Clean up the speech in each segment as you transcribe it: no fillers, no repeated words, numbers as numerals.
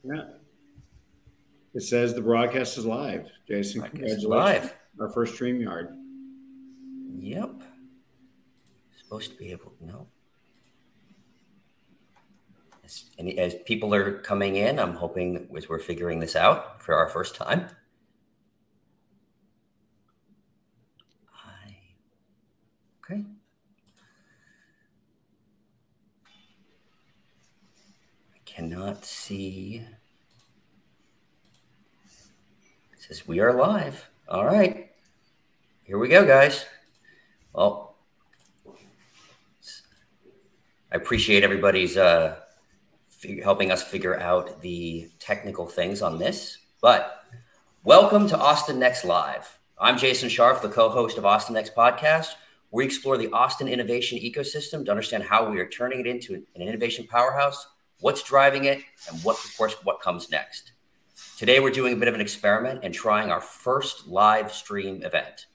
Yeah. It says the broadcast is live. Jason, congratulations. Live. Our first StreamYard. Yep. Supposed to be able, no. As people are coming in, I'm hoping as we're figuring this out for our first time. Okay. I cannot see. It says we are live. All right. Here we go, guys. Well, I appreciate everybody's helping us figure out the technical things on this. But welcome to Austin Next Live. I'm Jason Scharf, the co-host of Austin Next Podcast. We explore the Austin innovation ecosystem to understand how we are turning it into an innovation powerhouse, what's driving it, and of course, what comes next. Today, we're doing a bit of an experiment and trying our first live stream event.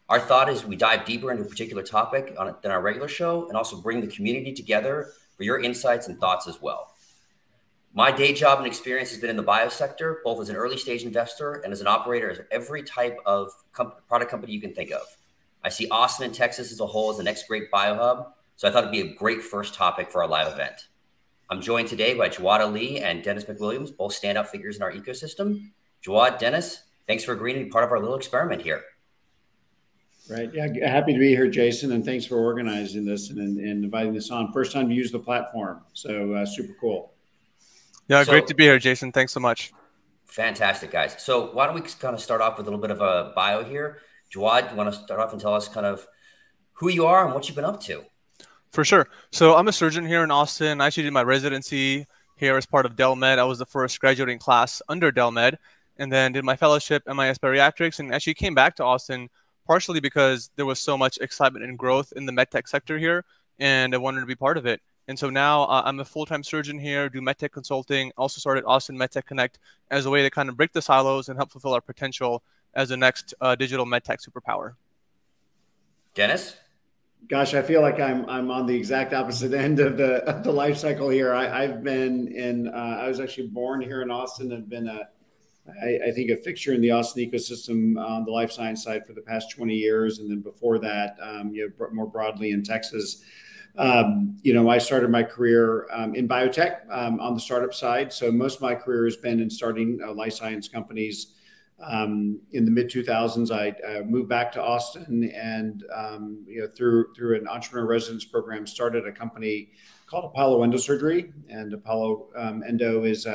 Our thought is we dive deeper into a particular topic than our regular show and also bring the community together for your insights and thoughts as well. My day job and experience has been in the biosector, both as an early stage investor and as an operator of every type of product company you can think of. I see Austin and Texas as a whole as the next great biohub, so I thought it'd be a great first topic for our live event. I'm joined today by Jawad Ali and Dennis McWilliams, both standout figures in our ecosystem. Jawad, Dennis, thanks for agreeing to be part of our little experiment here. Right. Yeah. Happy to be here, Jason. And thanks for organizing this and inviting this on. First time to use the platform. So super cool. Yeah. Great to be here, Jason. Thanks so much. Fantastic, guys. So why don't we kind of start off with a little bit of a bio here? Jawad, you want to start off and tell us kind of who you are and what you've been up to? For sure. So I'm a surgeon here in Austin. I actually did my residency here as part of DelMed. I was the first graduating class under DelMed, and then did my fellowship MIS Bariatrics, and actually came back to Austin partially because there was so much excitement and growth in the medtech sector here, and I wanted to be part of it. And so now I'm a full-time surgeon here, do medtech consulting, also started Austin MedTech Connect as a way to kind of break the silos and help fulfill our potential as the next digital medtech superpower. Dennis? Gosh, I feel like I'm on the exact opposite end of the life cycle here. I've been in. I was actually born here in Austin. I've been I think a fixture in the Austin ecosystem on the life science side for the past 20 years, and then before that, more broadly in Texas. I started my career in biotech on the startup side. So most of my career has been in starting life science companies. In the mid 2000s, I moved back to Austin and, through an entrepreneur residence program, started a company called Apollo Endosurgery. And Apollo Endo is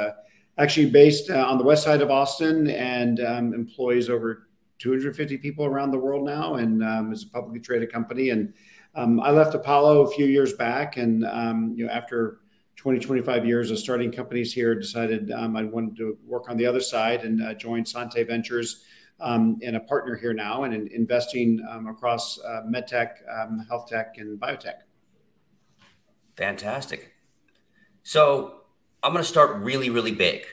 actually based on the west side of Austin and employs over 250 people around the world now, and is a publicly traded company. And I left Apollo a few years back, and after 25 years of starting companies here, decided I wanted to work on the other side and joined Sante Ventures and a partner here now and investing across medtech, health tech, and biotech. Fantastic. So I'm going to start really, really big.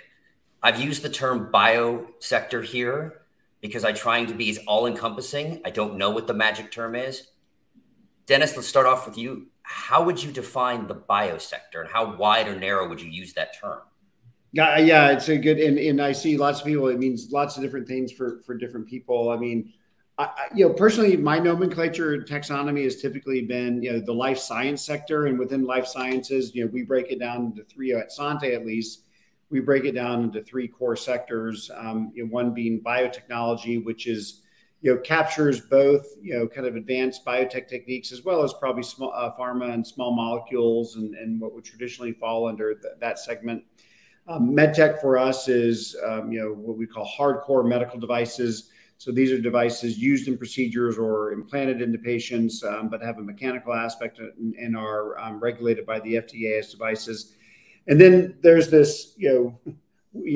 I've used the term biosector here because I'm trying to be as all-encompassing. I don't know what the magic term is. Dennis, let's start off with you. How would you define the biosector, and how wide or narrow would you use that term? Yeah, it's a good, and I see lots of people, it means lots of different things for different people. I mean, personally, my nomenclature taxonomy has typically been, the life science sector, and within life sciences, we break it down into three, at Sante at least, we break it down into three core sectors. One being biotechnology, which is, captures both, kind of advanced biotech techniques as well as probably small pharma and small molecules and what would traditionally fall under that segment. MedTech for us is, what we call hardcore medical devices. So these are devices used in procedures or implanted into patients, but have a mechanical aspect and are regulated by the FDA as devices. And then there's this,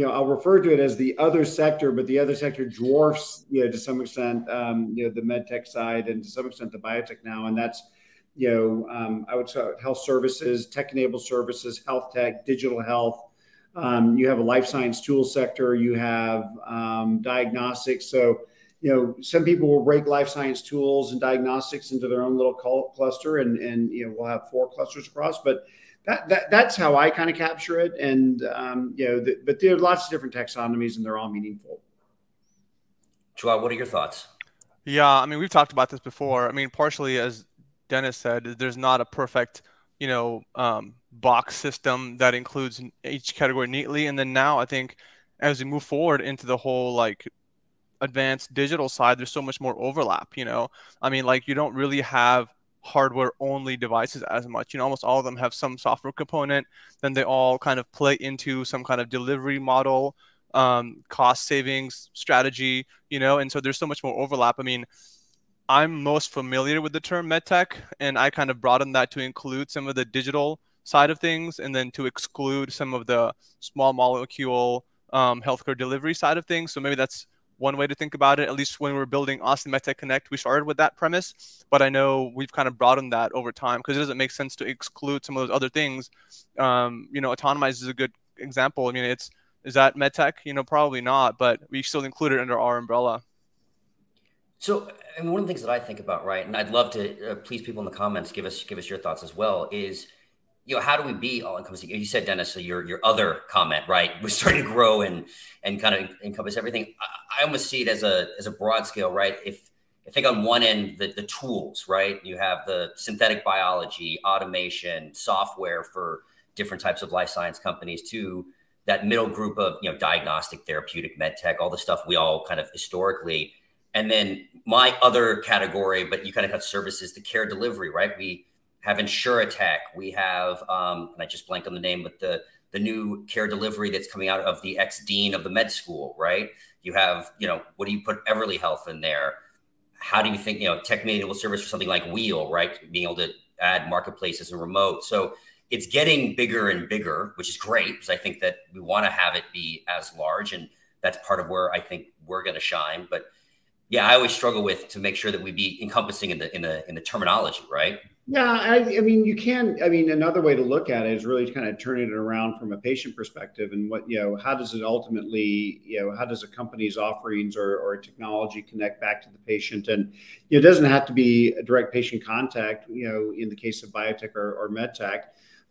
I'll refer to it as the other sector, but the other sector dwarfs, to some extent, the medtech side and to some extent the biotech now. And that's, I would say health services, tech-enabled services, health tech, digital health. You have a life science tool sector. You have diagnostics. So, some people will break life science tools and diagnostics into their own little cluster, and we'll have 4 clusters across. But that's how I kind of capture it. And but there are lots of different taxonomies, and they're all meaningful. Joao, what are your thoughts? Yeah, I mean, we've talked about this before. I mean, partially, as Dennis said, there's not a perfect, box system that includes each category neatly. And then now I think as we move forward into the whole like advanced digital side, there's so much more overlap, I mean, like you don't really have hardware only devices as much. Almost all of them have some software component. Then they all kind of play into some kind of delivery model, cost savings strategy, and so there's so much more overlap. I mean, I'm most familiar with the term medtech, and I kind of broaden that to include some of the digital side of things, and then to exclude some of the small molecule healthcare delivery side of things. So maybe that's one way to think about it. At least when we were building Austin MedTech Connect, we started with that premise, but I know we've kind of broadened that over time because it doesn't make sense to exclude some of those other things. Autonomize is a good example. I mean, is that medtech? Probably not, but we still include it under our umbrella. So, I mean, one of the things that I think about, right, and I'd love to please people in the comments give us your thoughts as well, is how do we be all encompassing? You said, Dennis, so your other comment, right, was starting to grow and kind of encompass everything. I almost see it as a broad scale, right? If I think on one end, the tools, right, you have the synthetic biology, automation, software for different types of life science companies, to that middle group of diagnostic, therapeutic, med tech, all the stuff we all kind of historically. And then my other category, but you kind of have services, the care delivery, right? We have InsurTech. We have, and I just blanked on the name, but the new care delivery that's coming out of the ex-dean of the med school, right? You have, what do you put Everly Health in there? How do you think, tech-enabled service for something like Wheel, right? Being able to add marketplaces and remote. So it's getting bigger and bigger, which is great because I think that we want to have it be as large, and that's part of where I think we're going to shine. But yeah, I always struggle to make sure that we be encompassing in the terminology, right? Yeah, I mean, you can. I mean, another way to look at it is really kind of turning it around from a patient perspective, and how does it ultimately, how does a company's offerings or a technology connect back to the patient? And it doesn't have to be a direct patient contact. In the case of biotech or medtech,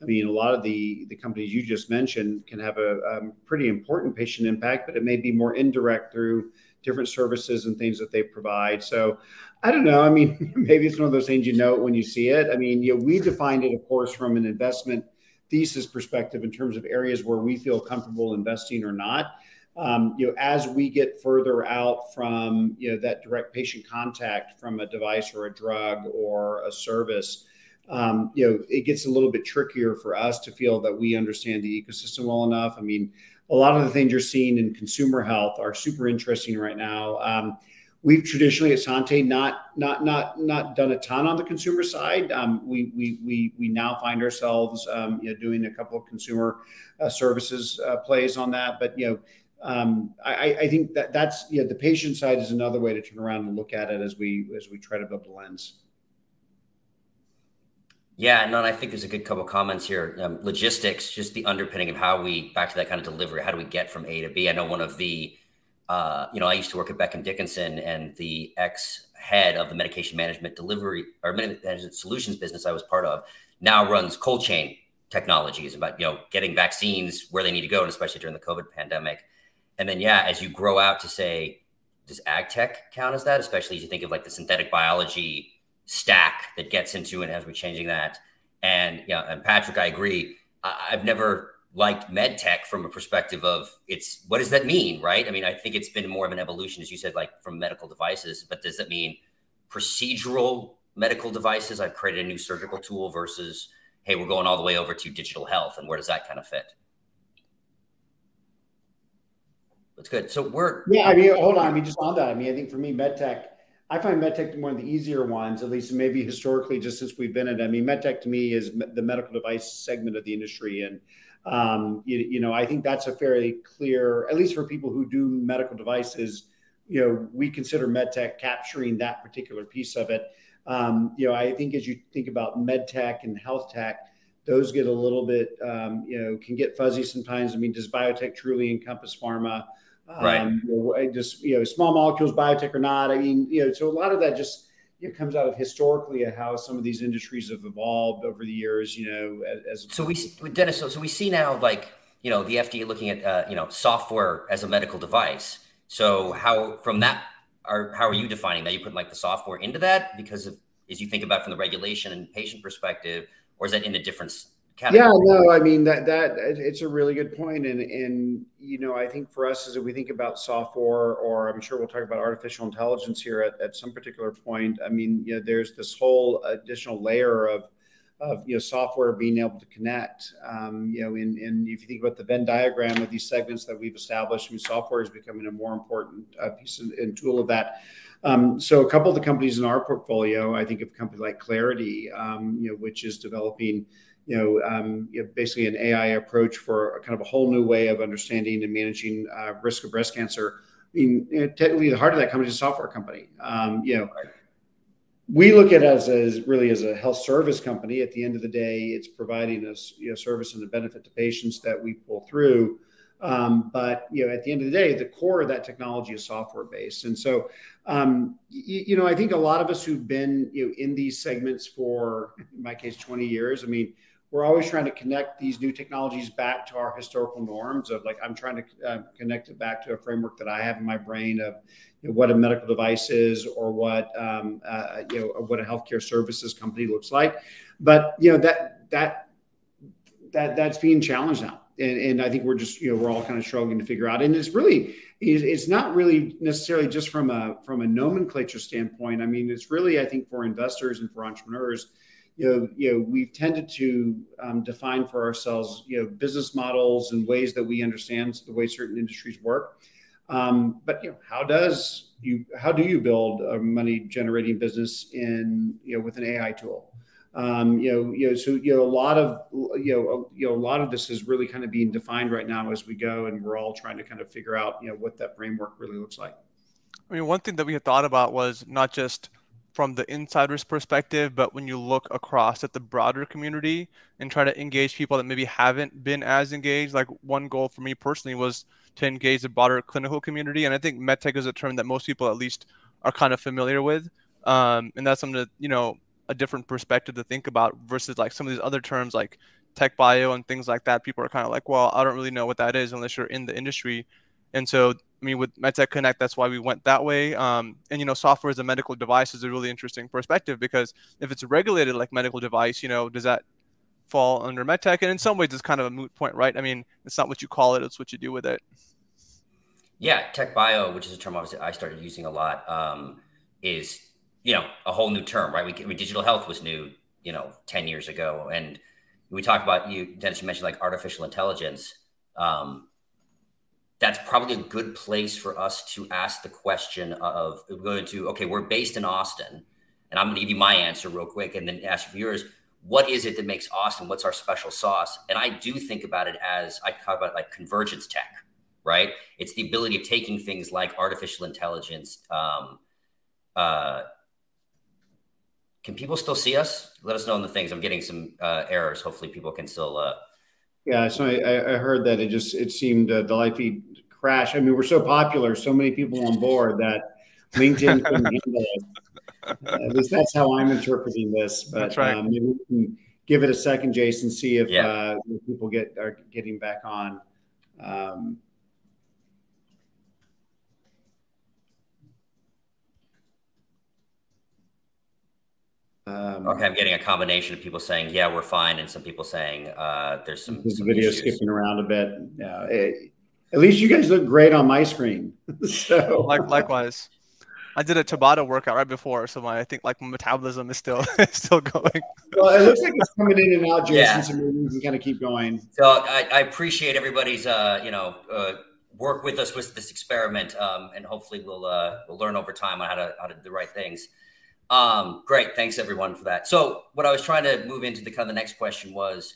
I mean, a lot of the companies you just mentioned can have a pretty important patient impact, but it may be more indirect through different services and things that they provide. So I don't know. I mean, maybe it's one of those things when you see it. I mean, we defined it, of course, from an investment thesis perspective in terms of areas where we feel comfortable investing or not. As we get further out from that direct patient contact from a device or a drug or a service, it gets a little bit trickier for us to feel that we understand the ecosystem well enough. I mean, a lot of the things you're seeing in consumer health are super interesting right now. We've traditionally at Sante not done a ton on the consumer side. We now find ourselves doing a couple of consumer services plays on that. But I think that's the patient side is another way to turn around and look at it as we try to build a lens. Yeah, no, and I think there's a good couple of comments here. Logistics, just the underpinning of how we, back to that kind of delivery, how do we get from A to B? I know one of the, I used to work at Becton Dickinson, and the ex-head of the medication management delivery or management solutions business I was part of now runs cold chain technologies about, getting vaccines where they need to go, and especially during the COVID pandemic. And then, yeah, as you grow out to say, does ag tech count as that? Especially as you think of like the synthetic biology stack that gets into it as we're changing that. And and Patrick, I agree. I've never liked med tech from a perspective of what does that mean, right? I mean, I think it's been more of an evolution, as you said, like from medical devices, but does that mean procedural medical devices? I've created a new surgical tool versus, hey, we're going all the way over to digital health, and where does that kind of fit? That's good. So I mean, hold on. I mean, just on that. I mean, I think for me, med tech, I find medtech one of the easier ones, at least maybe historically, just since we've been in it. I mean, medtech to me is the medical device segment of the industry. And, I think that's a fairly clear, at least for people who do medical devices, we consider medtech capturing that particular piece of it. I think as you think about medtech and health tech, those get a little bit, can get fuzzy sometimes. I mean, does biotech truly encompass pharma? Right. Just small molecules, biotech or not. I mean, so a lot of that just it comes out of historically how some of these industries have evolved over the years. So Dennis, so we see now, like, the FDA looking at software as a medical device. So how are you defining that? You put like the software into that because of, as you think about from the regulation and patient perspective, or is that in a different category? Yeah, no, I mean that it's a really good point. And I think for us, as we think about software, or I'm sure we'll talk about artificial intelligence here at some particular point. I mean, there's this whole additional layer of software being able to connect. And if you think about the Venn diagram of these segments that we've established, I mean, software is becoming a more important piece and tool of that. So a couple of the companies in our portfolio, I think of a company like Clarity, which is developing, basically an AI approach for a kind of a whole new way of understanding and managing risk of breast cancer. I mean, technically, the heart of that company is a software company. We look at it as really as a health service company. At the end of the day, it's providing us service and the benefit to patients that we pull through. But at the end of the day, the core of that technology is software based. And so, I think a lot of us who've been in these segments for, in my case, 20 years. I mean, we're always trying to connect these new technologies back to our historical norms of, like, I'm trying to connect it back to a framework that I have in my brain of what a medical device is, or what a healthcare services company looks like. But that's being challenged now. And I think we're just, we're all kind of struggling to figure out. And it's not really necessarily just from a nomenclature standpoint. I mean, it's really, I think, for investors and for entrepreneurs, we've tended to define for ourselves, business models and ways that we understand the way certain industries work. But how do you build a money generating business with an AI tool? So a lot of this is really kind of being defined right now as we go, and we're all trying to kind of figure out what that framework really looks like. I mean, one thing that we had thought about was not just from the insider's perspective, but when you look across at the broader community and try to engage people that maybe haven't been as engaged. Like, one goal for me personally was to engage the broader clinical community, and I think medtech is a term that most people at least are kind of familiar with, and that's something that a different perspective to think about versus like some of these other terms like tech bio and things like that. People are kind of like, well, I don't really know what that is unless you're in the industry. And so, I mean, with MedTech Connect, that's why we went that way. And, software as a medical device is a really interesting perspective, because if it's regulated like medical device, does that fall under MedTech? And in some ways, it's kind of a moot point, right? I mean, it's not what you call it, it's what you do with it. Yeah, tech bio, which is a term obviously I started using a lot, is, a whole new term, right? Digital health was new, 10 years ago. And we talk about, Dennis, you mentioned like artificial intelligence. That's probably a good place for us to ask the question of we're based in Austin, and I'm going to give you my answer real quick and then ask viewers, what is it that makes Austin? What's our special sauce? And I do think about it as, I talk about like convergence tech, right? It's the ability of taking things like artificial intelligence. Can people still see us? Let us know in the things. I'm getting some errors. Hopefully people can still. Yeah, so I heard that it seemed the live feed crashed. I mean, we're so popular, so many people on board that LinkedIn couldn't handle it. At least that's how I'm interpreting this. But that's right. Maybe we can give it a second, Jason, see if people are getting back on. Okay, I'm getting a combination of people saying, yeah, we're fine, and some people saying there's some video issues. Skipping around a bit. Yeah, at least you guys look great on my screen. So likewise. I did a Tabata workout right before, so I think my metabolism is still going. Well, it looks like it's coming in and out, Jason, so maybe we can kind of keep going. So I appreciate everybody's work with us with this experiment, and hopefully we'll learn over time on how to do the right things. Great. Thanks everyone for that. So what I was trying to move into the next question was,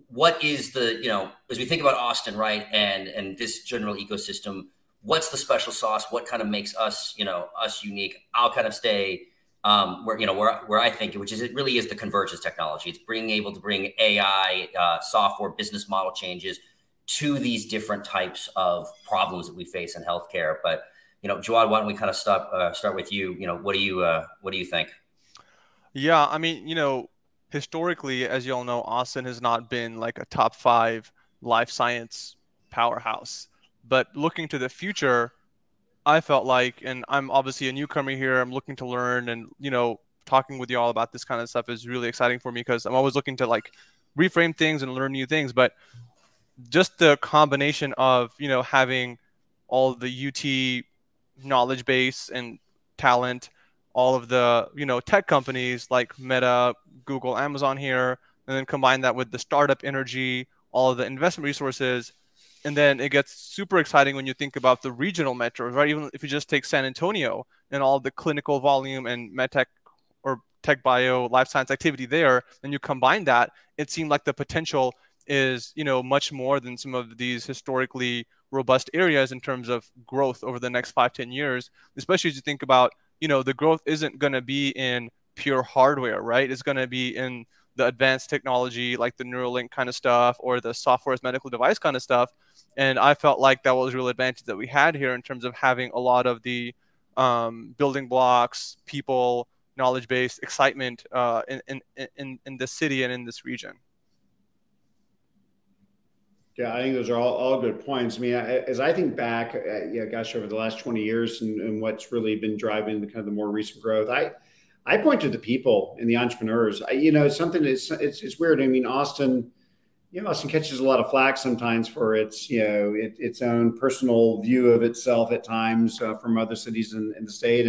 what is as we think about Austin, right? And this general ecosystem, what's the special sauce? What kind of makes us, us unique? I'll kind of stay, where I think, which is, it really is the convergence technology. It's able to bring AI, software, business model changes to these different types of problems that we face in healthcare. But Jawad, why don't we kind of start with you? What do you think? Yeah, I mean, historically, as you all know, Austin has not been like a top 5 life science powerhouse. But looking to the future, I felt like, and I'm obviously a newcomer here, I'm looking to learn, and talking with you all about this kind of stuff is really exciting for me because I'm always looking to like reframe things and learn new things. But just the combination of having all the UT knowledge base and talent, all of the tech companies like Meta, Google, Amazon here, and then combine that with the startup energy, all of the investment resources, and then it gets super exciting when you think about the regional metros, right? Even if you just take San Antonio and all the clinical volume and medtech or tech bio life science activity there, and you combine that, it seemed like the potential is much more than some of these historically robust areas in terms of growth over the next 5-10 years, especially as you think about the growth isn't going to be in pure hardware, right? It's going to be in the advanced technology like the Neuralink kind of stuff or the software as medical device kind of stuff. And I felt like that was a real advantage that we had here in terms of having a lot of the building blocks, people, knowledge base, excitement in the city and in this region. Yeah, I think those are all good points. I mean, as I think back, gosh, over the last 20 years and what's really been driving the kind of the more recent growth, I point to the people and the entrepreneurs. Something it's weird. I mean, Austin catches a lot of flack sometimes for its own personal view of itself at times from other cities in the state.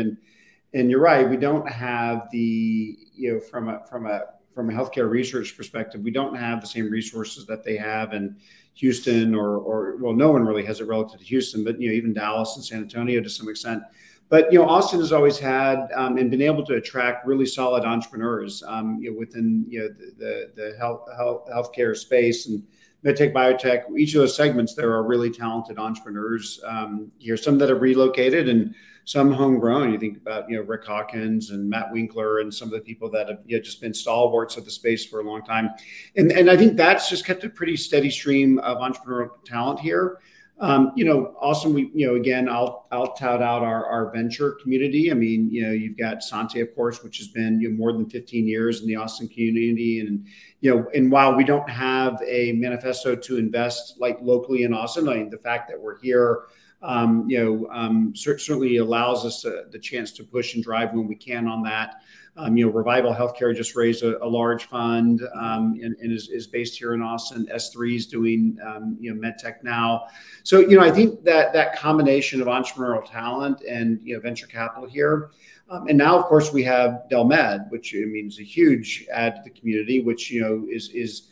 And you're right, we don't have from a healthcare research perspective, we don't have the same resources that they have in Houston or well, no one really has it relative to Houston, but even Dallas and San Antonio to some extent. But Austin has always had and been able to attract really solid entrepreneurs within the healthcare space and medtech, biotech. Each of those segments, there are really talented entrepreneurs here. Some that have relocated and some homegrown. You think about Rick Hawkins and Matt Winkler and some of the people that have just been stalwarts of the space for a long time. And I think that's just kept a pretty steady stream of entrepreneurial talent here. Austin, again, I'll tout out our venture community. I mean, you've got Sante, of course, which has been more than 15 years in the Austin community. And while we don't have a manifesto to invest like locally in Austin, I mean, the fact that we're here, certainly allows us the chance to push and drive when we can on that. Revival Healthcare just raised a large fund and is based here in Austin. S3 is doing MedTech now. So I think that combination of entrepreneurial talent and venture capital here, and now of course we have DelMed, which is a huge add to the community, which is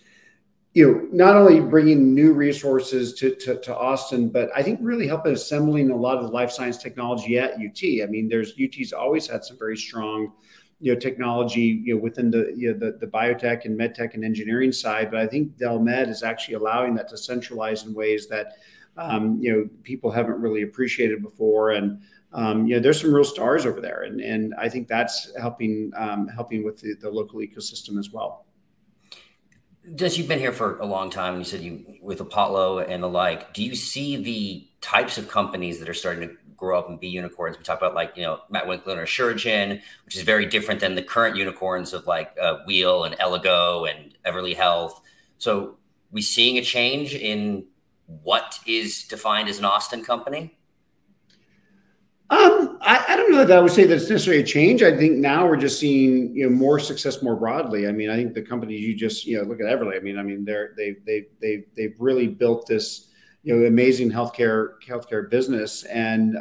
not only bringing new resources to Austin, but I think really helping assembling a lot of the life science technology at UT. I mean, UT's always had some very strong technology, within the biotech and medtech and engineering side. But I think DelMed is actually allowing that to centralize in ways that, people haven't really appreciated before. And, there's some real stars over there. And I think that's helping with the local ecosystem as well. Jess, you've been here for a long time, and you said with Apollo and the like. Do you see the types of companies that are starting to grow up and be unicorns? We talk about Matt Winkler and Asuragen, which is very different than the current unicorns of Wheel and Elligo and Everly Health. So we seeing a change in what is defined as an Austin company? I don't know that I would say that's necessarily a change. I think now we're just seeing more success more broadly. I mean, I think the companies you just look at Everly. I mean they've really built this amazing healthcare business and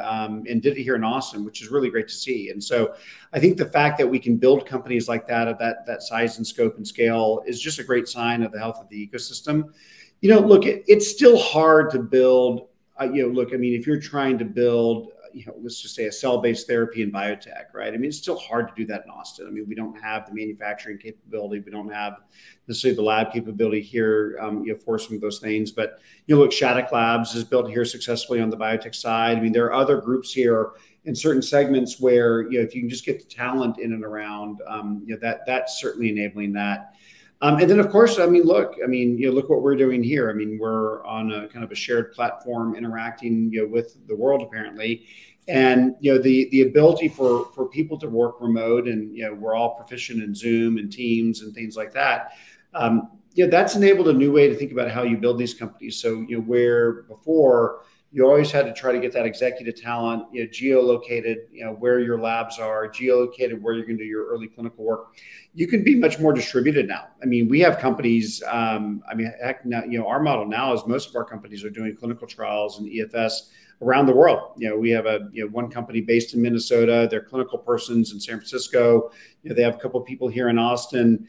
did it here in Austin, which is really great to see. And so I think the fact that we can build companies like that of that size and scope and scale is just a great sign of the health of the ecosystem. Look, it's still hard to build. Look, I mean, if you're trying to build let's just say a cell-based therapy in biotech, right? I mean, it's still hard to do that in Austin. I mean, we don't have the manufacturing capability. We don't have necessarily the lab capability here for some of those things. But, look, Shattuck Labs is built here successfully on the biotech side. I mean, there are other groups here in certain segments where, if you can just get the talent in and around, that's certainly enabling that. And then, of course, I mean, look, look what we're doing here. I mean, we're on a kind of a shared platform interacting, with the world apparently. And, the ability for people to work remote and, we're all proficient in Zoom and Teams and things like that. That's enabled a new way to think about how you build these companies. So, where before you always had to try to get that executive talent, geolocated, where your labs are, geolocated where you're going to do your early clinical work. You can be much more distributed now. I mean, we have companies. Heck, now, our model now is most of our companies are doing clinical trials and EFS around the world. We have one company based in Minnesota. They're clinical persons in San Francisco. They have a couple of people here in Austin.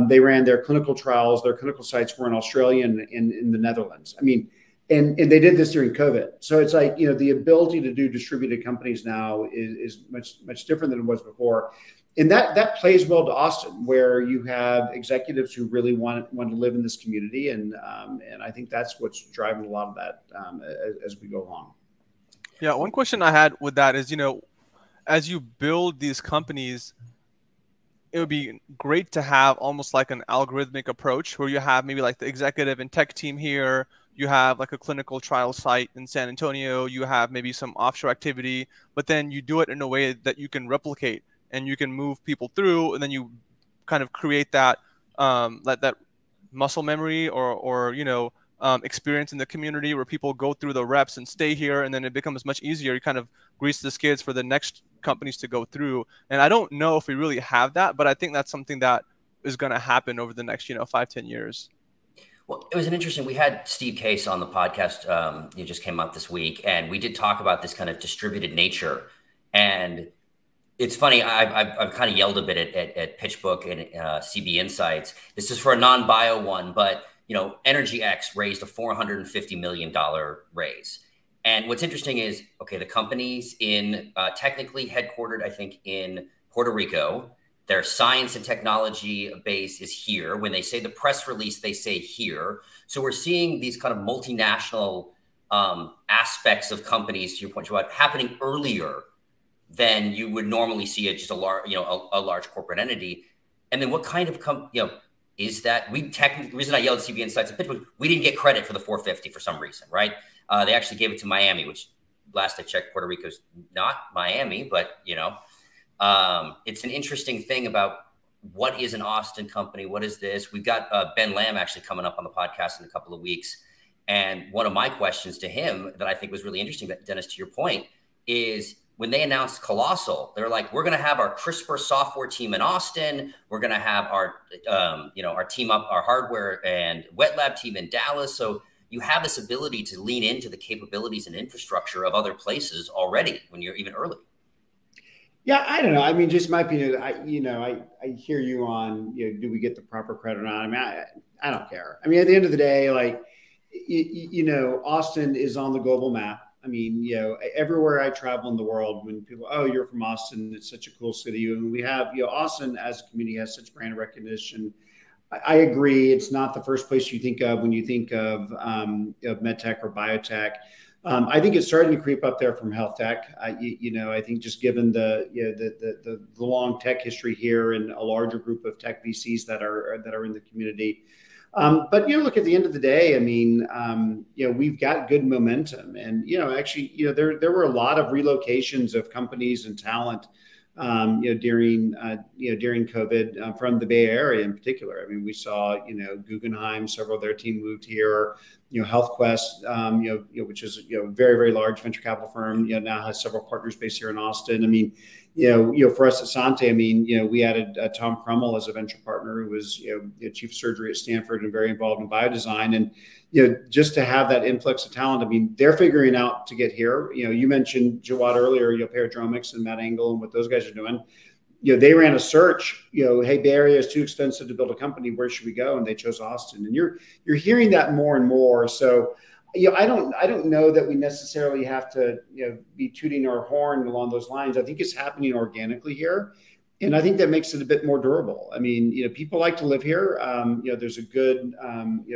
They ran their clinical trials. Their clinical sites were in Australia and in the Netherlands. I mean, and they did this during COVID. So it's like, the ability to do distributed companies now is much different than it was before. And that plays well to Austin, where you have executives who really want to live in this community. And I think that's what's driving a lot of that as we go along. Yeah, one question I had with that is, as you build these companies, it would be great to have almost like an algorithmic approach where you have maybe like the executive and tech team here, you have like a clinical trial site in San Antonio, you have maybe some offshore activity, but then you do it in a way that you can replicate and you can move people through, and then you kind of create that that muscle memory or experience in the community where people go through the reps and stay here, and then it becomes much easier. You kind of grease the skids for the next companies to go through. And I don't know if we really have that, but I think that's something that is going to happen over the next 5-10 years. Well, it was an interesting, we had Steve Case on the podcast, he just came out this week, and we did talk about this kind of distributed nature. And it's funny, I've kind of yelled a bit at PitchBook and CB Insights. This is for a non-bio one, but EnergyX raised a $450 million raise. And what's interesting is, okay, the company's technically headquartered, I think, in Puerto Rico. Their science and technology base is here. When they say the press release, they say here. So we're seeing these kind of multinational aspects of companies, to your point, Jawad, happening earlier than you would normally see at just a large corporate entity. And then what kind of is that the reason I yelled at CB Insights and PitchBook, we didn't get credit for the 450 for some reason, right? They actually gave it to Miami, which last I checked, Puerto Rico's not Miami, but it's an interesting thing about what is an Austin company? What is this? We've got Ben Lamb actually coming up on the podcast in a couple of weeks. And one of my questions to him that I think was really interesting, Dennis, to your point, is when they announced Colossal, they're like, we're going to have our CRISPR software team in Austin. We're going to have our, our team up, our hardware and wet lab team in Dallas. So you have this ability to lean into the capabilities and infrastructure of other places already when you're even early. Yeah, I don't know. I mean, just my opinion. I hear you on, do we get the proper credit or not? I mean, I don't care. I mean, at the end of the day, like, Austin is on the global map. I mean, everywhere I travel in the world, when people, oh, you're from Austin, it's such a cool city. And we have, Austin as a community has such brand recognition. I agree. It's not the first place you think of when you think of medtech or biotech. I think it's starting to creep up there from health tech. I think just given the long tech history here and a larger group of tech VCs that are in the community. But look, at the end of the day, I mean, we've got good momentum, and actually, there were a lot of relocations of companies and talent, during COVID from the Bay Area in particular. I mean, we saw Guggenheim, several of their team moved here. HealthQuest, which is a very, very large venture capital firm, now has several partners based here in Austin. I mean, for us at Sante, I mean, we added Tom Crummell as a venture partner, who was chief of surgery at Stanford and very involved in biodesign. And just to have that influx of talent, I mean, they're figuring out to get here. You mentioned Jawad earlier, Paradromics and Matt Engel and what those guys are doing. They ran a search, hey, Bay Area is too expensive to build a company. Where should we go? And they chose Austin. And you're hearing that more and more. So, I don't know that we necessarily have to, be tooting our horn along those lines. I think it's happening organically here. And I think that makes it a bit more durable. I mean, people like to live here. There's a good,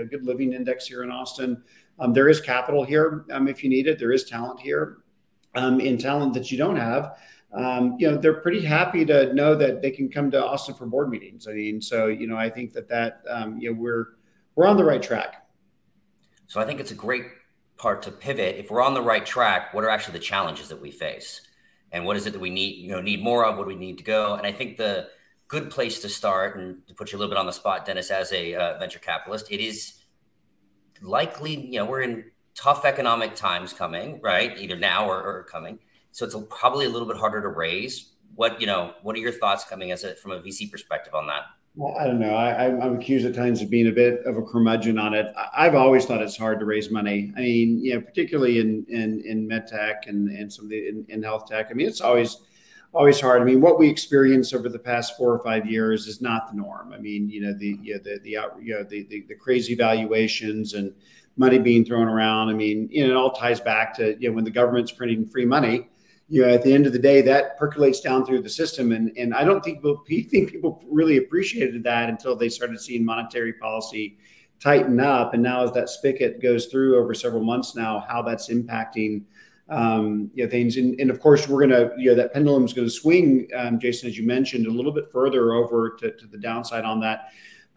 good living index here in Austin. There is capital here if you need it. There is talent here, and talent that you don't have. they're pretty happy to know that they can come to Austin for board meetings. I mean, so, I think that we're on the right track. So I think it's a great part to pivot. If we're on the right track, what are actually the challenges that we face? And what is it that we need more of? What do we need to go? And I think the good place to start, and to put you a little bit on the spot, Dennis, as a venture capitalist, it is likely, we're in tough economic times coming, right? Either now or coming. So it's probably a little bit harder to raise. What are your thoughts coming from a VC perspective on that? Well, I don't know. I'm accused at times of being a bit of a curmudgeon on it. I've always thought it's hard to raise money. I mean, particularly in med tech and some of the in health tech. I mean, it's always hard. I mean, what we experienced over the past 4 or 5 years is not the norm. I mean, the crazy valuations and money being thrown around. I mean, it all ties back to when the government's printing free money. At the end of the day, that percolates down through the system. And I don't think people really appreciated that until they started seeing monetary policy tighten up. And now as that spigot goes through over several months now, how that's impacting things. And of course, we're going to, that pendulum is going to swing, Jason, as you mentioned, a little bit further over to the downside on that.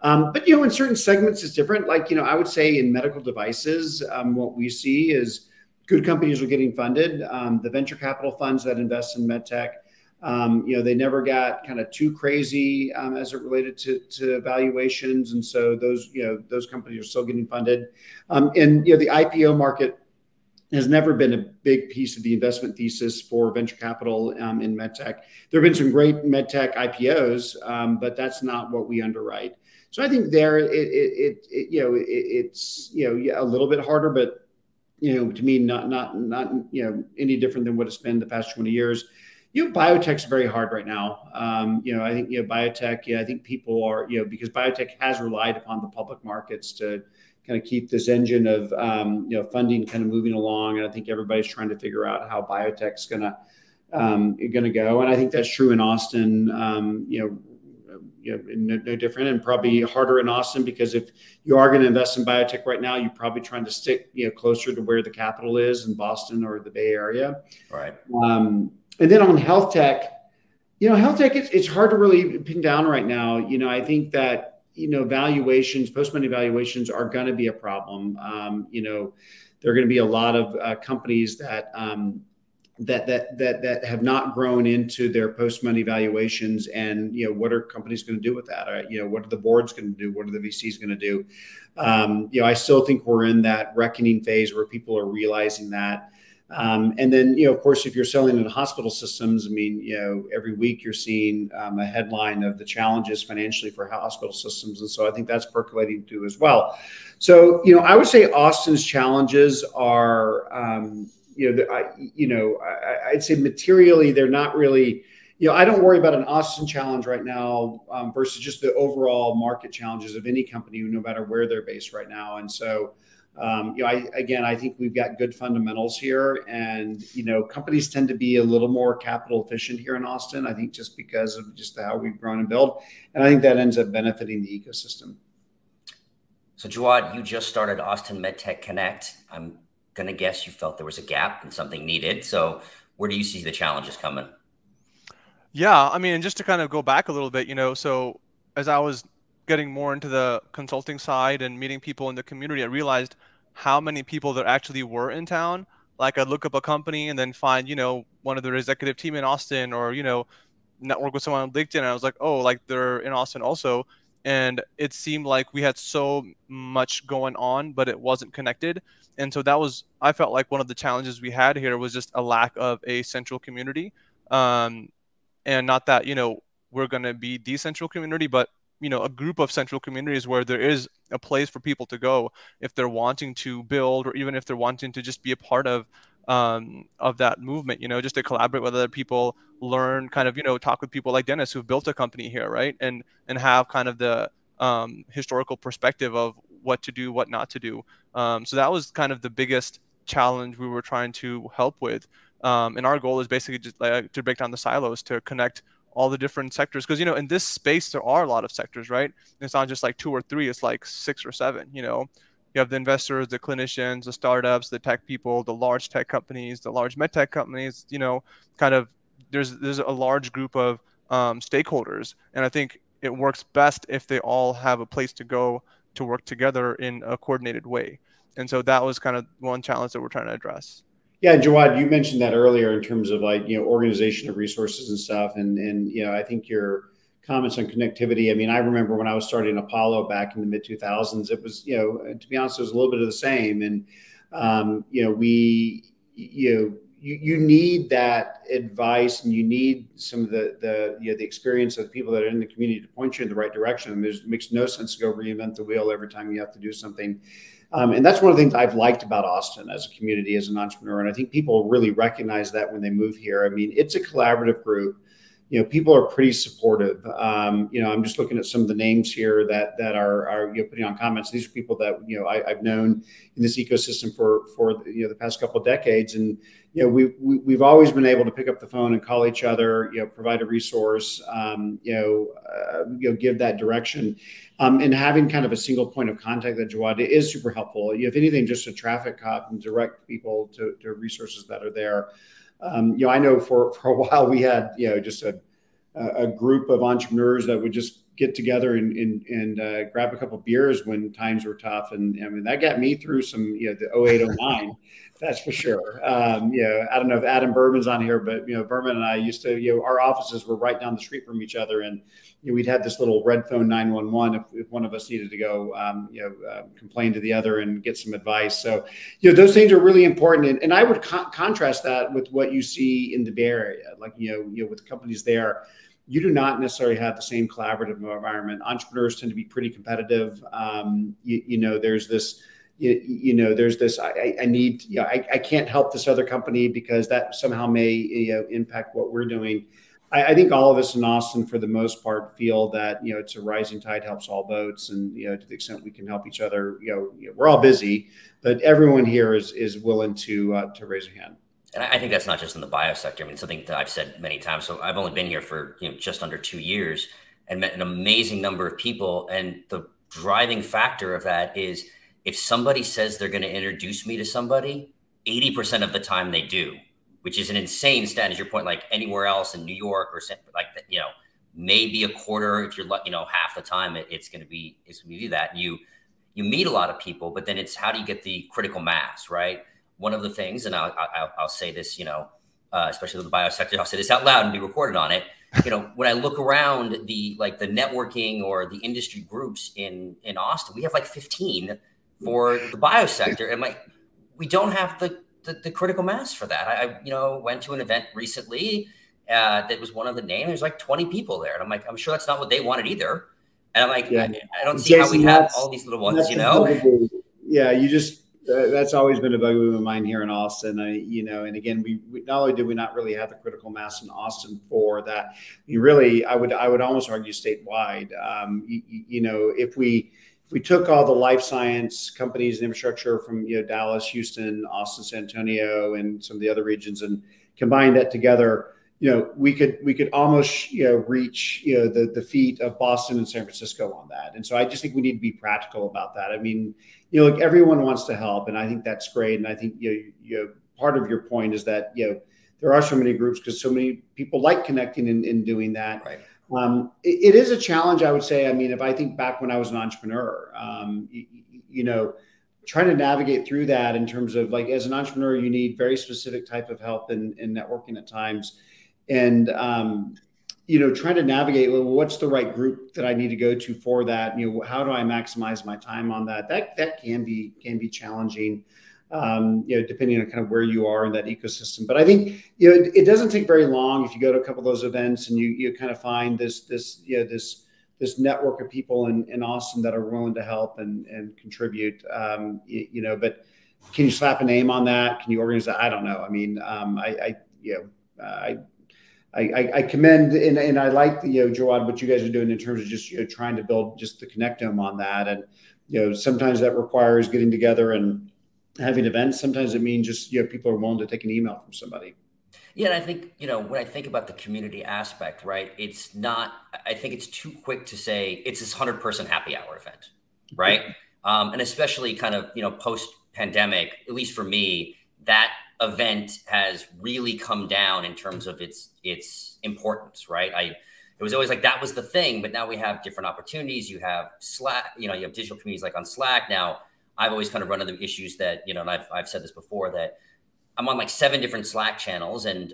But, in certain segments it's different. Like, I would say in medical devices, what we see is good companies are getting funded. The venture capital funds that invest in med tech, they never got kind of too crazy as it related to valuations. And so those companies are still getting funded. And the IPO market has never been a big piece of the investment thesis for venture capital in med tech. There have been some great med tech IPOs, but that's not what we underwrite. So I think there it's a little bit harder, but to me, not any different than what it's been the past 20 years. Biotech's very hard right now. I think biotech. I think people are because biotech has relied upon the public markets to kind of keep this engine of funding kind of moving along, and I think everybody's trying to figure out how biotech's gonna go, and I think that's true in Austin. No different, and probably harder in Austin, because if you are going to invest in biotech right now, you're probably trying to stick closer to where the capital is in Boston or the Bay Area. Right. And then on health tech, it's hard to really pin down right now. I think that valuations, post-money valuations, are going to be a problem. There are going to be a lot of companies that have not grown into their post-money valuations, and what are companies going to do with that? What are the boards going to do? What are the VCs going to do? I still think we're in that reckoning phase where people are realizing that. And then, of course, if you're selling in hospital systems, I mean, every week you're seeing a headline of the challenges financially for hospital systems. And so I think that's percolating too as well. So, I would say Austin's challenges are, I'd say materially, they're not really, I don't worry about an Austin challenge right now versus just the overall market challenges of any company, no matter where they're based right now. And so, I think we've got good fundamentals here, and, companies tend to be a little more capital efficient here in Austin, I think, just because of just how we've grown and built. And I think that ends up benefiting the ecosystem. So Jawad, you just started Austin MedTech Connect. I'm going to guess you felt there was a gap and something needed. So where do you see the challenges coming? Yeah, I mean, just to kind of go back a little bit, so as I was getting more into the consulting side and meeting people in the community, I realized how many people there actually were in town. Like, I'd look up a company and then find, one of their executive team in Austin, or, network with someone on LinkedIn. And I was like, oh, like they're in Austin also. And it seemed like we had so much going on, but it wasn't connected. And so I felt like one of the challenges we had here was just a lack of a central community. And not that, we're going to be the central community, but, a group of central communities where there is a place for people to go if they're wanting to build, or even if they're wanting to just be a part of that movement, just to collaborate with other people, learn, kind of, talk with people like Dennis who've built a company here, right? And have kind of the historical perspective of what to do, what not to do. So that was kind of the biggest challenge we were trying to help with. And our goal is basically just to break down the silos, to connect all the different sectors. Because, in this space, there are a lot of sectors, right? It's not just like 2 or 3, it's like 6 or 7, You have the investors, the clinicians, the startups, the tech people, the large tech companies, the large med tech companies, kind of there's a large group of stakeholders, and I think it works best if they all have a place to go to work together in a coordinated way. And so that was kind of one challenge that we're trying to address. Yeah, Jawad, you mentioned that earlier in terms of like, organization of resources and stuff. And I think your comments on connectivity. I mean, I remember when I was starting Apollo back in the mid 2000s, it was, to be honest, it was a little bit of the same. And, you need that advice, and you need some of the experience of the people that are in the community to point you in the right direction. And it makes no sense to go reinvent the wheel every time you have to do something. And that's one of the things I've liked about Austin as a community, as an entrepreneur. And I think people really recognize that when they move here. I mean, it's a collaborative group. People are pretty supportive. I'm just looking at some of the names here that are putting on comments. These are people that I've known in this ecosystem for the past couple of decades, and we've always been able to pick up the phone and call each other, provide a resource, give that direction, and having kind of a single point of contact that Jawad is super helpful. If anything, just a traffic cop and direct people to resources that are there. I know for a while we had, just a group of entrepreneurs that would just get together and grab a couple of beers when times were tough. And I mean, that got me through some, the 08, 09, that's for sure. I don't know if Adam Berman's on here, but, Berman and I used to, our offices were right down the street from each other. And we'd had this little red phone 911 if one of us needed to go, complain to the other and get some advice. So, those things are really important. And I would contrast that with what you see in the Bay Area, like, with companies there. You do not necessarily have the same collaborative environment. Entrepreneurs tend to be pretty competitive. There's this, there's this, I can't help this other company because that somehow may, impact what we're doing. I think all of us in Austin, for the most part, feel that, it's a rising tide helps all boats. And, to the extent we can help each other, we're all busy, but everyone here is willing to raise a hand. And I think that's not just in the biosector. I mean, something that I've said many times. So I've only been here for just under 2 years and met an amazing number of people. And the driving factor of that is if somebody says they're going to introduce me to somebody, 80% of the time they do, which is an insane stat. As your point, like anywhere else in New York or like that, maybe a quarter. If you're half the time, it's going to be that. And you meet a lot of people, but then it's how do you get the critical mass, right? One of the things, and I'll say this, especially with the biosector, I'll say this out loud and be recorded on it. When I look around the networking or the industry groups in Austin, we have like 15 for the biosector, and we don't have the critical mass for that. I went to an event recently that was one of the names. There's like 20 people there, and I'm like, I'm sure that's not what they wanted either. And I'm like, yeah. I don't see Jason, how we have all these little ones, Yeah, you just. That's always been a bugaboo of mine here in Austin. And again, we not only do we not really have the critical mass in Austin for that, I would almost argue statewide. If we took all the life science companies and infrastructure from Dallas, Houston, Austin, San Antonio, and some of the other regions, and combined that together, we could almost reach the feet of Boston and San Francisco on that. And so I just think we need to be practical about that. I mean, look, everyone wants to help, and I think that's great. And I think part of your point is that there are so many groups because so many people like connecting and doing that. Right. It is a challenge, I would say. I mean, if I think back when I was an entrepreneur, trying to navigate through that in terms of like as an entrepreneur, you need very specific type of help in networking at times. And, trying to navigate, well, what's the right group that I need to go to for that? How do I maximize my time on that? That can be challenging, depending on kind of where you are in that ecosystem. But I think, it doesn't take very long if you go to a couple of those events and you kind of find this network of people in Austin that are willing to help and contribute, but can you slap a name on that? Can you organize that? I don't know. I mean, I commend and I like Jawad, what you guys are doing in terms of just trying to build just the connectome on that. And sometimes that requires getting together and having events. Sometimes it means just people are willing to take an email from somebody. Yeah, and I think when I think about the community aspect, right? It's not. I think it's too quick to say it's this 100-person happy hour event, right? And especially kind of post pandemic, at least for me, that event has really come down in terms of its importance, right? It was always like that was the thing, but now we have different opportunities. You have Slack, you have digital communities like on Slack. Now I've always kind of run into issues that, and I've said this before, that I'm on like 7 different Slack channels, and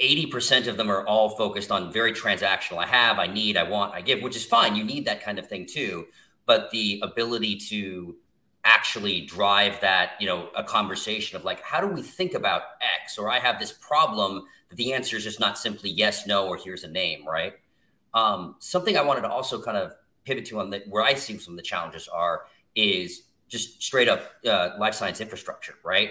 80% of them are all focused on very transactional. I have, I need, I want, I give, which is fine. You need that kind of thing too. But the ability to actually drive that, a conversation of like, how do we think about X? Or I have this problem that the answer is just not simply yes, no, or here's a name, right? Something I wanted to also kind of pivot to where I see some of the challenges is just straight up life science infrastructure, right?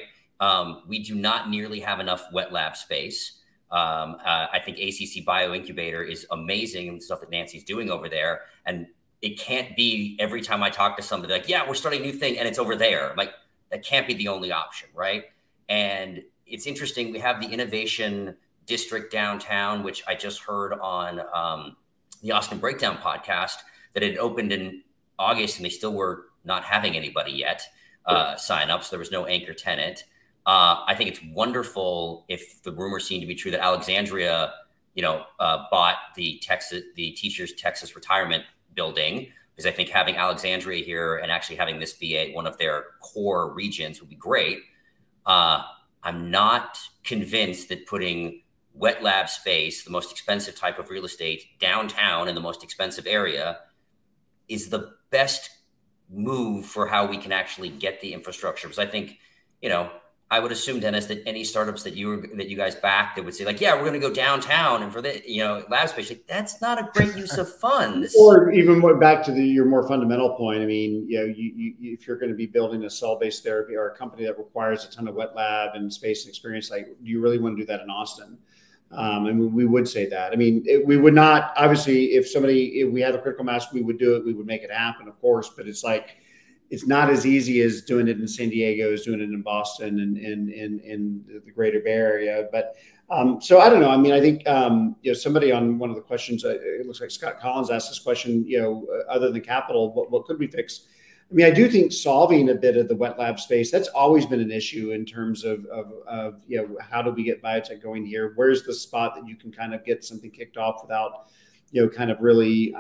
We do not nearly have enough wet lab space. I think ACC Bioincubator is amazing and the stuff that Nancy's doing over there. And it can't be every time I talk to somebody like, yeah, we're starting a new thing and it's over there. Like, that can't be the only option, right? And it's interesting. We have the Innovation District downtown, which I just heard on the Austin Breakdown podcast, that it opened in August and they still were not having anybody yet sign up. So there was no anchor tenant. I think it's wonderful, if the rumors seem to be true, that Alexandria, bought the Teachers Texas Retirement Building, because I think having Alexandria here and actually having this be one of their core regions would be great. I'm not convinced that putting wet lab space, the most expensive type of real estate, downtown in the most expensive area, is the best move for how we can actually get the infrastructure. Because I think, I would assume, Dennis, that any startups that you guys back that would say like, yeah, we're going to go downtown and for the lab space, like, that's not a great use of funds. Or even back to your more fundamental point. I mean, if you're going to be building a cell-based therapy or a company that requires a ton of wet lab and space and experience, like, do you really want to do that in Austin? And we would say that. I mean, we would not, obviously, if we had a critical mass, we would do it. We would make it happen, of course. But it's like, it's not as easy as doing it in San Diego, as doing it in Boston and in the greater Bay Area. But so I don't know. I mean, I think, somebody on one of the questions, it looks like Scott Collins asked this question, other than capital, what could we fix? I mean, I do think solving a bit of the wet lab space, that's always been an issue in terms of how do we get biotech going here? Where's the spot that you can kind of get something kicked off without, kind of really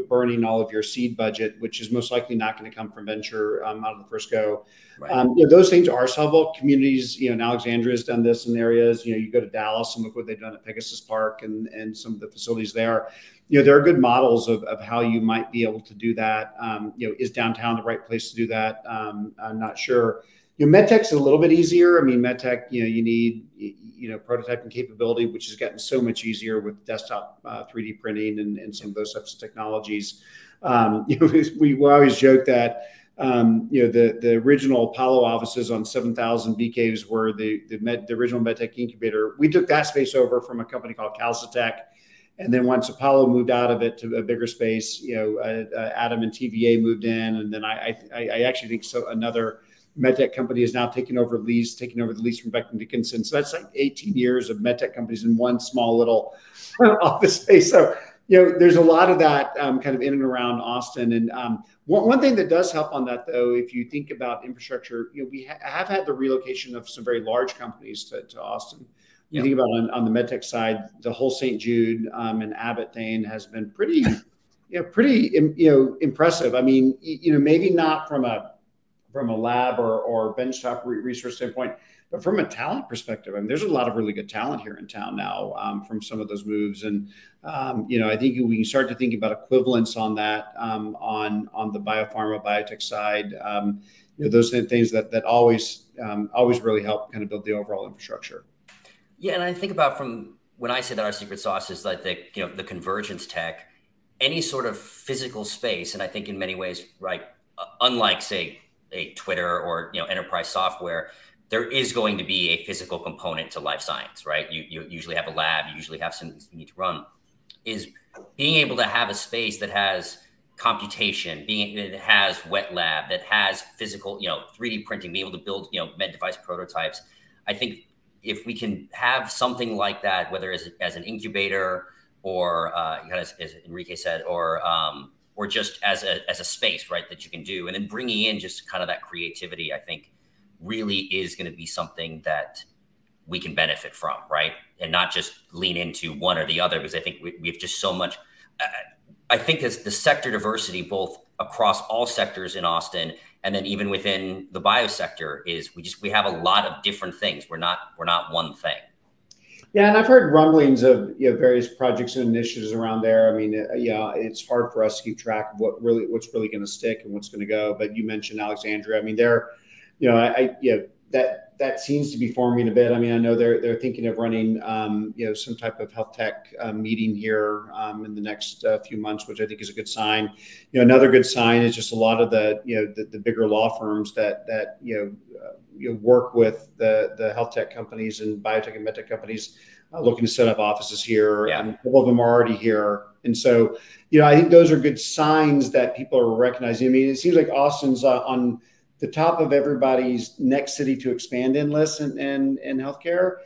burning all of your seed budget, which is most likely not going to come from venture out of the first go. Right. Those things are solvable. Communities, and Alexandria has done this in areas. You go to Dallas and look what they've done at Pegasus Park and some of the facilities there. There are good models of how you might be able to do that. Is downtown the right place to do that? I'm not sure. MedTech's a little bit easier. I mean, MedTech, you need, prototyping capability, which has gotten so much easier with desktop 3D printing and some of those types of technologies. We always joke that, the original Apollo offices on 7,000 BKs were the original MedTech incubator. We took that space over from a company called Calcitech. And then once Apollo moved out of it to a bigger space, Adam and TVA moved in. And then I actually think another MedTech company is now taking over the lease from Becton Dickinson. So that's like 18 years of MedTech companies in one small little office space. So, there's a lot of that kind of in and around Austin. And one thing that does help on that, though, if you think about infrastructure, we have had the relocation of some very large companies to Austin. You think about on the MedTech side, the whole St. Jude and Abbott thing has been pretty impressive. I mean, maybe not from a lab or benchtop research standpoint, but from a talent perspective, I mean, there's a lot of really good talent here in town now from some of those moves. And, I think we can start to think about equivalents on that on the biopharma, biotech side. Those things that always really help kind of build the overall infrastructure. Yeah, and I think about from when I say that our secret sauce is like the convergence tech, any sort of physical space, and I think in many ways, right, unlike say a Twitter or enterprise software, there is going to be a physical component to life science, right? You usually have a lab, you usually have something you need to run. Is being able to have a space that has computation, that has wet lab, that has physical, 3D printing, being able to build, med device prototypes. I think if we can have something like that, whether as an incubator or as Enrique said, or just as a space, right, that you can do, and then bringing in just kind of that creativity, I think really is going to be something that we can benefit from, right? And not just lean into one or the other, because I think we have just so much. I think it's the sector diversity, both across all sectors in Austin, and then even within the biosector, is we have a lot of different things. We're not one thing. Yeah, and I've heard rumblings of various projects and initiatives around there. I mean, yeah, it's hard for us to keep track of what's really going to stick and what's going to go. But you mentioned Alexandria. I mean, they're, that seems to be forming a bit. I mean, I know they're thinking of running, some type of health tech meeting here in the next few months, which I think is a good sign. Another good sign is just a lot of the bigger law firms that work with the health tech companies and biotech and medtech companies looking to set up offices here. Yeah. A couple of them are already here. And so, I think those are good signs that people are recognizing. I mean, it seems like Austin's on the top of everybody's next city to expand in list in healthcare.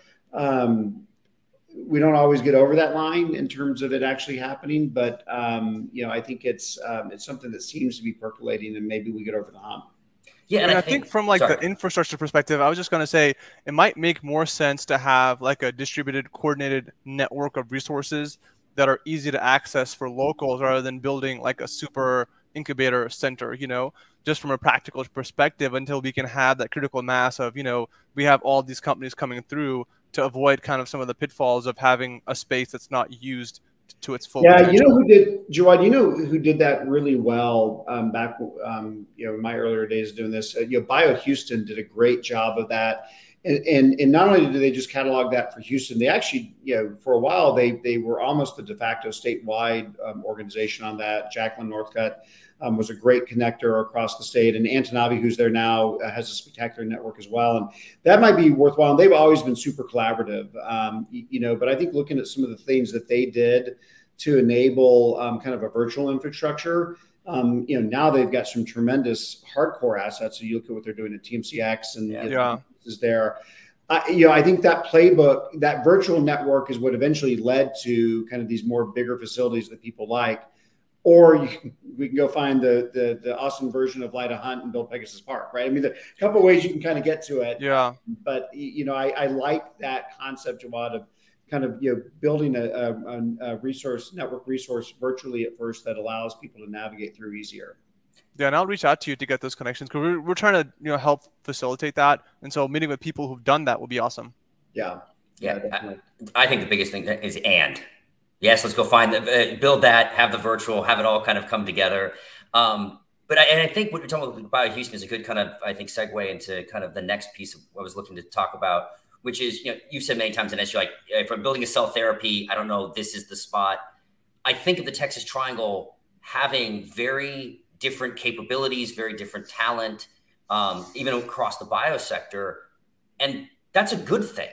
We don't always get over that line in terms of it actually happening, but I think it's something that seems to be percolating, and maybe we get over the hump. Yeah, and I think from the infrastructure perspective, I was just going to say it might make more sense to have like a distributed, coordinated network of resources that are easy to access for locals, rather than building like a super incubator center, just from a practical perspective, until we can have that critical mass of, we have all these companies coming through, to avoid kind of some of the pitfalls of having a space that's not used to its full potential. Jawad, who did that really well back in my earlier days doing this. BioHouston did a great job of that, and not only did they just catalog that for Houston, they actually for a while they were almost the de facto statewide organization on that. Jacqueline Northcutt was a great connector across the state, and Antonavi, who's there now, has a spectacular network as well, and that might be worthwhile. And they've always been super collaborative, but I think looking at some of the things that they did to enable kind of a virtual infrastructure, now they've got some tremendous hardcore assets. So you look at what they're doing at TMCX and is there. I think that playbook, that virtual network, is what eventually led to kind of these more bigger facilities that people like. Or we can go find the Austin version of Lyda Hunt and build Pegasus Park, right? I mean, there are a couple of ways you can kind of get to it. Yeah. But I like that concept, Jawad, of kind of building a network resource virtually at first that allows people to navigate through easier. Yeah, and I'll reach out to you to get those connections, because we're trying to help facilitate that, and so meeting with people who've done that will be awesome. Yeah. I think the biggest thing is yes, let's go find build that, have the virtual, have it all kind of come together. But I think what you're talking about BioHouston is a good kind of, I think, segue into kind of the next piece of what I was looking to talk about, which is, you've said many times in this, like, if I'm building a cell therapy, I don't know, this is the spot. I think of the Texas Triangle having very different capabilities, very different talent, even across the biosector. And that's a good thing,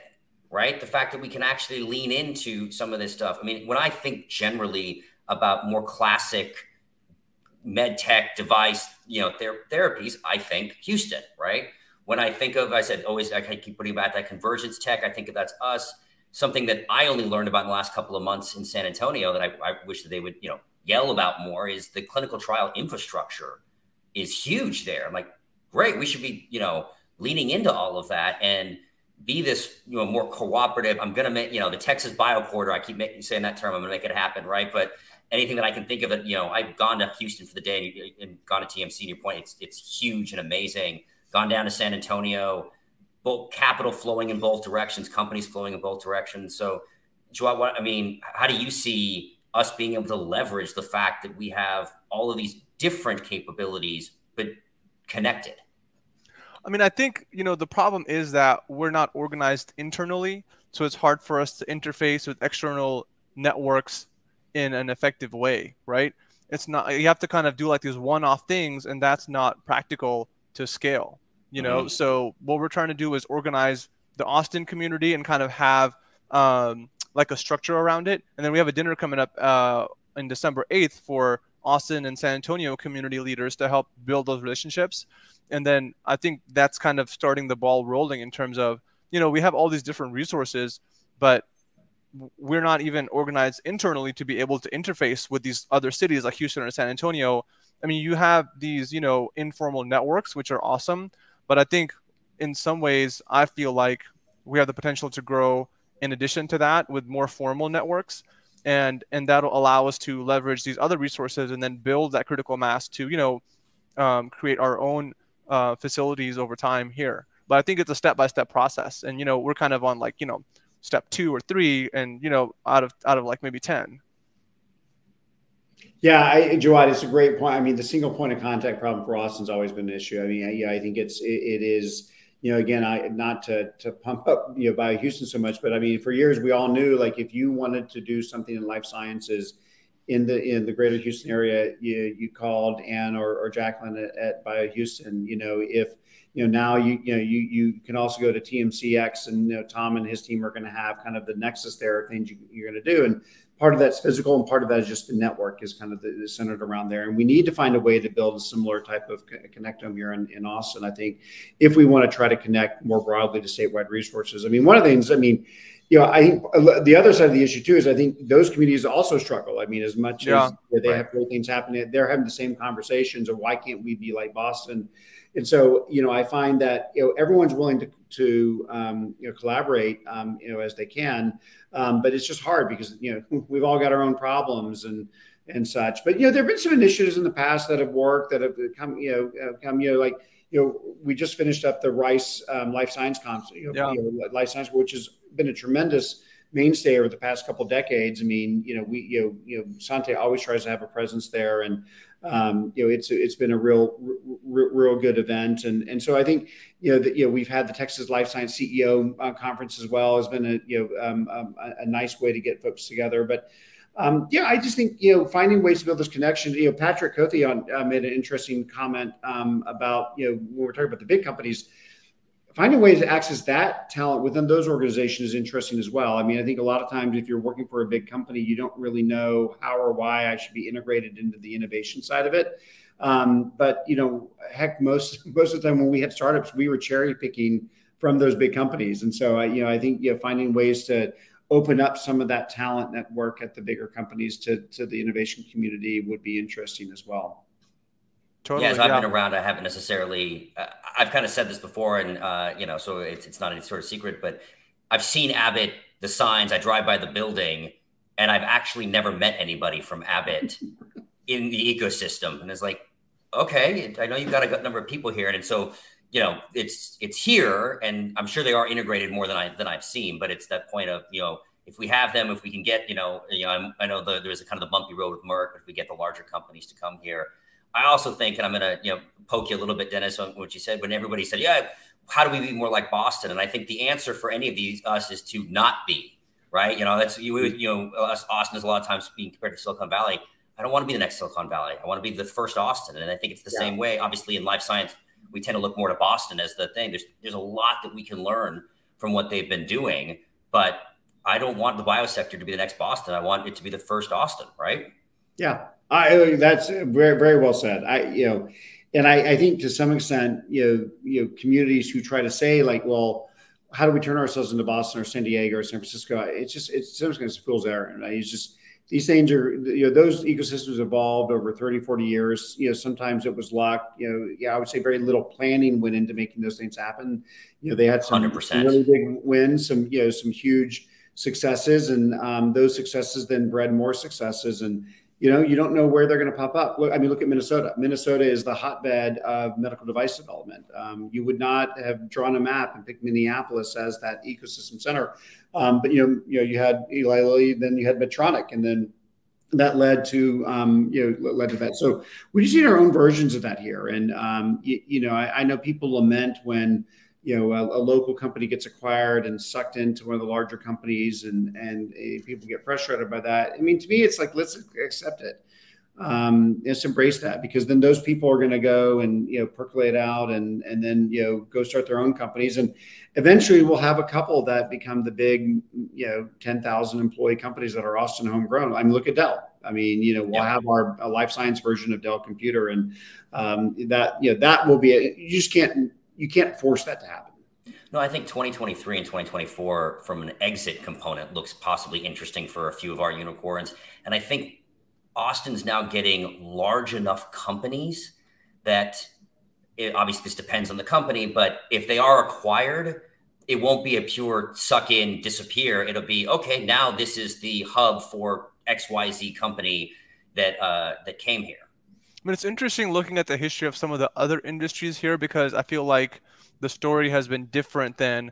right? The fact that we can actually lean into some of this stuff. I mean, when I think generally about more classic med tech device, therapies, I think Houston, right? When I think of, I keep putting about that convergence tech, I think of that's us. Something that I only learned about in the last couple of months in San Antonio that I wish that they would, yell about more, is the clinical trial infrastructure is huge there. I'm like, great, we should be, leaning into all of that and be this, more cooperative. I'm going to make, the Texas BioCorridor, I keep saying that term, I'm going to make it happen, right? But anything that I can think of it, I've gone to Houston for the day and gone to TMC, and your point, it's huge and amazing. Gone down to San Antonio, both capital flowing in both directions, companies flowing in both directions. So, Jawad, how do you see us being able to leverage the fact that we have all of these different capabilities, but connected? I think, the problem is that we're not organized internally. So it's hard for us to interface with external networks in an effective way, right? It's not, you have to kind of do like these one-off things, and that's not practical to scale, So what we're trying to do is organize the Austin community and kind of have like a structure around it. And then we have a dinner coming up on December 8th for Austin and San Antonio community leaders to help build those relationships. And then I think that's kind of starting the ball rolling in terms of, we have all these different resources, but we're not even organized internally to be able to interface with these other cities like Houston or San Antonio. You have these, informal networks, which are awesome, but I think in some ways, I feel like we have the potential to grow in addition to that with more formal networks. And that'll allow us to leverage these other resources and then build that critical mass to, create our own facilities over time here. But I think it's a step-by-step process. And, we're kind of on like, step 2 or 3 and, out of like maybe 10. Yeah, Jawad, it's a great point. I mean, the single point of contact problem for Austin's always been an issue. I mean, I think it is, again, not to pump up, BioHouston so much, but I mean, for years we all knew, like, if you wanted to do something in life sciences in the greater Houston area, you called Ann or Jacqueline at BioHouston. If now you can also go to TMCX, and Tom and his team are going to have kind of the nexus there of things you're going to do, and part of that's physical, and part of that is just the network is kind of centered around there. And we need to find a way to build a similar type of connectome here in Austin, I think, if we want to try to connect more broadly to statewide resources. I mean, one of the things, I think the other side of the issue too is I think those communities also struggle. I mean, as much as they have great things happening, they're having the same conversations of why can't we be like Boston? And so, I find that, everyone's willing to collaborate, as they can. But it's just hard because, we've all got our own problems and such. But, there've been some initiatives in the past that have worked, that have come, we just finished up the Rice Life Science Conference, Life Science, which has been a tremendous mainstay over the past couple of decades. I mean, Sante always tries to have a presence there, and it's been a real good event. And so I think we've had the Texas Life Science CEO conference as well. Has been a nice way to get folks together. But I just think finding ways to build this connection. Patrick Cothion made an interesting comment about when we're talking about the big companies. Finding ways to access that talent within those organizations is interesting as well. I mean, I think a lot of times if you're working for a big company, you don't really know how or why I should be integrated into the innovation side of it. But heck, most of the time when we had startups, we were cherry picking from those big companies. And so I think finding ways to open up some of that talent network at the bigger companies to the innovation community would be interesting as well. Totally, as I've been around, I haven't necessarily, I've kind of said this before, and, so it's not any sort of secret, but I've seen Abbott, the signs, I drive by the building, and I've actually never met anybody from Abbott in the ecosystem. And it's like, okay, I know you've got a good number of people here. And so, it's here, and I'm sure they are integrated more than I've seen, but it's that point of, if we have them, if we can get, I know there's a kind of the bumpy road with Merck, if we get the larger companies to come here. I also think, and I'm going to poke you a little bit, Dennis, on what you said, when everybody said, how do we be more like Boston? And I think the answer for any of us is to not be, right? That's, us Austin is a lot of times being compared to Silicon Valley. I don't want to be the next Silicon Valley. I want to be the first Austin. And I think it's the same way. Obviously, in life science, we tend to look more to Boston as the thing. There's a lot that we can learn from what they've been doing, but I don't want the biosector to be the next Boston. I want it to be the first Austin, right? Yeah. That's very, very well said. And I think to some extent, communities who try to say like, well, how do we turn ourselves into Boston or San Diego or San Francisco? It's sometimes a fool's errand. Right? It's just, these things are, those ecosystems evolved over 30, 40 years. Sometimes it was luck. I would say very little planning went into making those things happen. They had some 100%. Really big wins, some huge successes, and those successes then bred more successes. And you don't know where they're going to pop up. Look at Minnesota. Minnesota is the hotbed of medical device development. You would not have drawn a map and picked Minneapolis as that ecosystem center. But you had Eli Lilly, then you had Medtronic, and then that led to that. So we just need our own versions of that here. And I know people lament when a local company gets acquired and sucked into one of the larger companies, and people get frustrated by that. I mean, to me, it's like, let's accept it. Let's embrace that, because then those people are going to go and, percolate out and then, go start their own companies. And eventually we'll have a couple that become the big, 10,000 employee companies that are Austin homegrown. I mean, look at Dell. I mean, we'll have a life science version of Dell Computer, and that will be you can't force that to happen. No, I think 2023 and 2024 from an exit component looks possibly interesting for a few of our unicorns. And I think Austin's now getting large enough companies that obviously this depends on the company, but if they are acquired, it won't be a pure suck in, disappear. It'll be, okay, now this is the hub for XYZ company that came here. I mean, it's interesting looking at the history of some of the other industries here, because I feel like the story has been different than,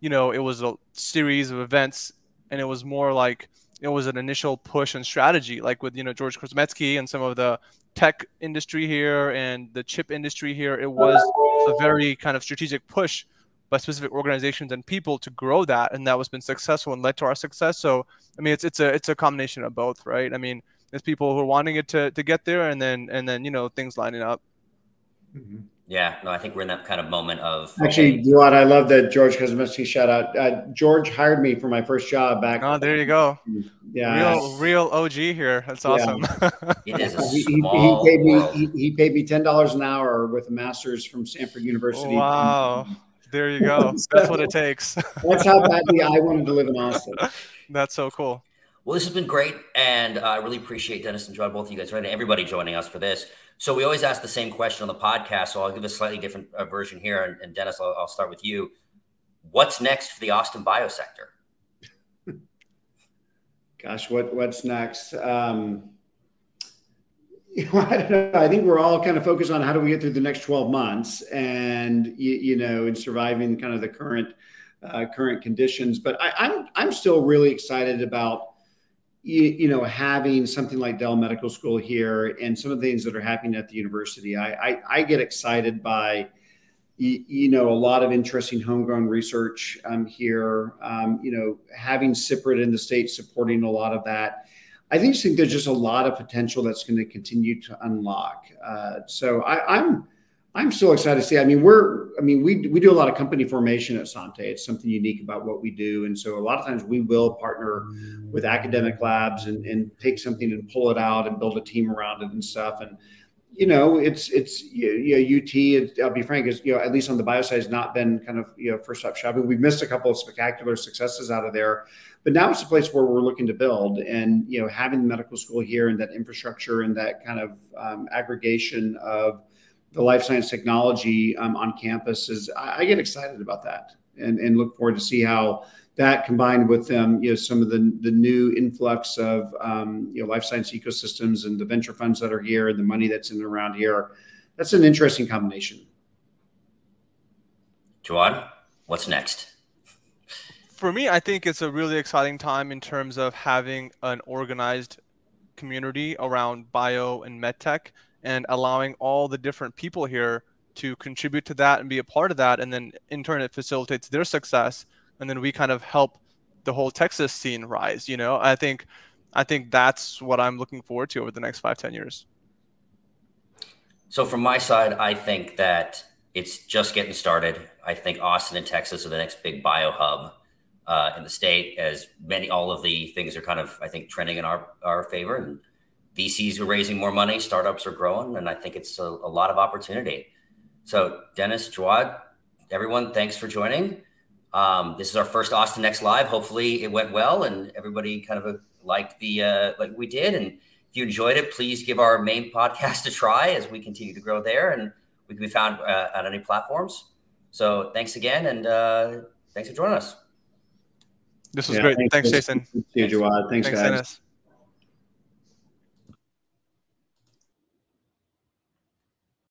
it was a series of events, and it was more like it was an initial push and strategy, like with, George Korzemetsky and some of the tech industry here and the chip industry here. It was a very kind of strategic push by specific organizations and people to grow that, and that was been successful and led to our success. So, I mean, it's a combination of both, right? I mean, there's people who are wanting it to get there, and then things lining up. Mm-hmm. Yeah, no, I think we're in that kind of moment of actually, Jawad, I love that George Korzemetsky shout out. George hired me for my first job back. Oh, there you go. Yeah, real OG here. That's awesome. It is a small world. He paid me $10 an hour with a master's from Stanford University. Wow. There you go. That's what it takes. That's how badly I wanted to live in Austin. That's so cool. Well, this has been great, and I really appreciate Dennis and Jawad, both of you guys, right, and everybody joining us for this. So we always ask the same question on the podcast, so I'll give a slightly different version here. And Dennis, I'll start with you. What's next for the Austin biosector? Gosh, what's next? I don't know. I think we're all kind of focused on how do we get through the next 12 months and, and surviving kind of the current conditions. But I'm still really excited about, having something like Dell Medical School here and some of the things that are happening at the university. I get excited by, a lot of interesting homegrown research here, having CIPRIT in the state supporting a lot of that. I think there's just a lot of potential that's going to continue to unlock. So I'm still excited to see. We do a lot of company formation at Sante. It's something unique about what we do. And so a lot of times we will partner with academic labs and take something and pull it out and build a team around it and stuff. And, it's UT, I'll be frank, is, at least on the bio side, has not been kind of, first stop shopping. We've missed a couple of spectacular successes out of there, but now it's a place where we're looking to build, and, having the medical school here and that infrastructure and that kind of aggregation of the life science technology on campus I get excited about that and look forward to see how that combined with some of the new influx of life science ecosystems and the venture funds that are here and the money that's in and around here. That's an interesting combination. Jawad, what's next? For me, I think it's a really exciting time in terms of having an organized community around bio and medtech, and allowing all the different people here to contribute to that and be a part of that. And then in turn, it facilitates their success. And then we kind of help the whole Texas scene rise. I think that's what I'm looking forward to over the next 5-10 years. So from my side, I think that it's just getting started. I think Austin and Texas are the next big bio hub in the state, as all of the things are kind of, I think, trending in our favor. And VCs are raising more money, startups are growing, and I think it's a lot of opportunity. So Dennis, Jawad, everyone, thanks for joining. This is our first Austin Next Live. Hopefully it went well and everybody kind of liked like we did. And if you enjoyed it, please give our main podcast a try as we continue to grow there, and we can be found on any platforms. So thanks again, and thanks for joining us. This was great. Thanks, Jason. Thank you, Jawad. Thanks, guys. Dennis.